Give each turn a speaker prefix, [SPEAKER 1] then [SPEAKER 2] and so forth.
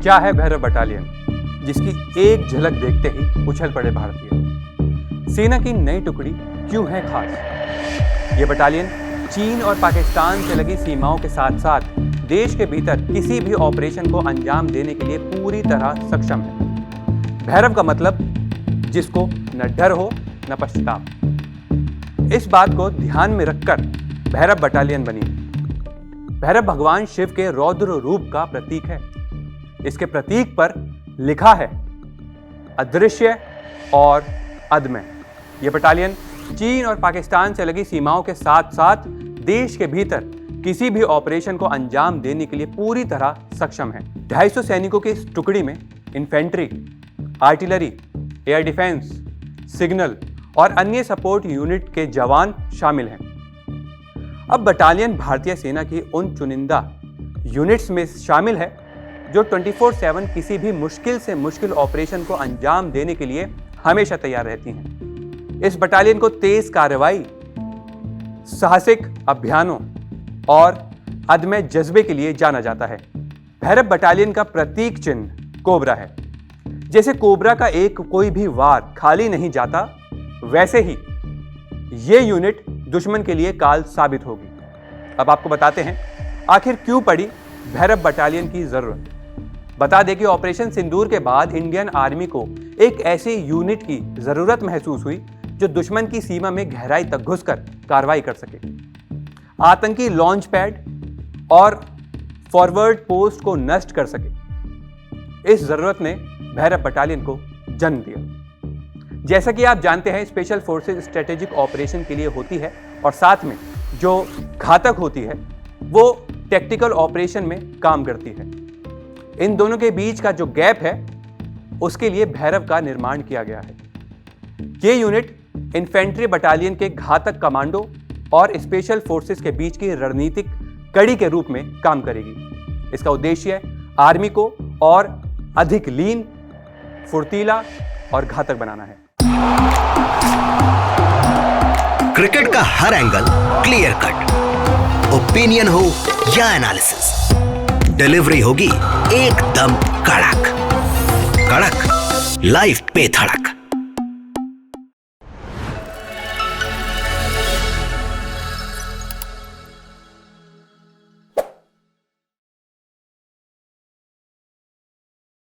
[SPEAKER 1] क्या है भैरव बटालियन, जिसकी एक झलक देखते ही उछल पड़े भारतीय। सेना की नई टुकड़ी क्यों है खास? ये बटालियन चीन और पाकिस्तान से लगी सीमाओं के साथ साथ देश के भीतर किसी भी ऑपरेशन को अंजाम देने के लिए पूरी तरह सक्षम है। भैरव का मतलब जिसको न डर हो न पश्चाताप। इस बात को ध्यान में रखकर भैरव बटालियन बनी। भैरव भगवान शिव के रौद्र रूप का प्रतीक है। इसके प्रतीक पर लिखा है अदृश्य और अदम्य। यह बटालियन चीन और पाकिस्तान से लगी सीमाओं के साथ साथ देश के भीतर किसी भी ऑपरेशन को अंजाम देने के लिए पूरी तरह सक्षम है। 250 सैनिकों की इस टुकड़ी में infantry, artillery, air defence, signal और अन्य सपोर्ट यूनिट के जवान शामिल हैं। अब बटालियन भारतीय सेना की उन चुनिंदा यूनिट्स में शामिल है जो 24/7 किसी भी मुश्किल से मुश्किल ऑपरेशन को अंजाम देने के लिए हमेशा तैयार रहती हैं। इस बटालियन को तेज कार्रवाई, साहसिक अभियानों और अदम्य जज्बे के लिए जाना जाता है। भैरव बटालियन का प्रतीक चिन्ह कोबरा है। जैसे कोबरा का एक कोई भी वार खाली नहीं जाता, वैसे ही ये यूनिट दुश्मन के लिए काल साबित होगी। अब आपको बताते हैं आखिर क्यों पड़ी भैरव बटालियन की जरूरत। बता दें कि ऑपरेशन सिंदूर के बाद इंडियन आर्मी को एक ऐसी यूनिट की जरूरत महसूस हुई जो दुश्मन की सीमा में गहराई तक घुसकर कार्रवाई कर सके, आतंकी लॉन्च पैड और फॉरवर्ड पोस्ट को नष्ट कर सके। इस जरूरत ने भैरव बटालियन को जन्म दिया। जैसा कि आप जानते हैं, स्पेशल फोर्सेस स्ट्रेटेजिक ऑपरेशन के लिए होती है और साथ में जो घातक होती है वो टैक्टिकल ऑपरेशन में काम करती है। इन दोनों के बीच का जो गैप है उसके लिए भैरव का निर्माण किया गया है। ये यूनिट इन्फेंट्री बटालियन के घातक कमांडो और स्पेशल फोर्सेस के बीच की रणनीतिक कड़ी के रूप में काम करेगी। इसका उद्देश्य आर्मी को और अधिक लीन, फुर्तीला और घातक बनाना है।
[SPEAKER 2] क्रिकेट का हर एंगल क्लियर कट, ओपिनियन हो या एनालिसिस, डिलीवरी होगी एकदम कड़क कड़क, लाइव पे धड़क।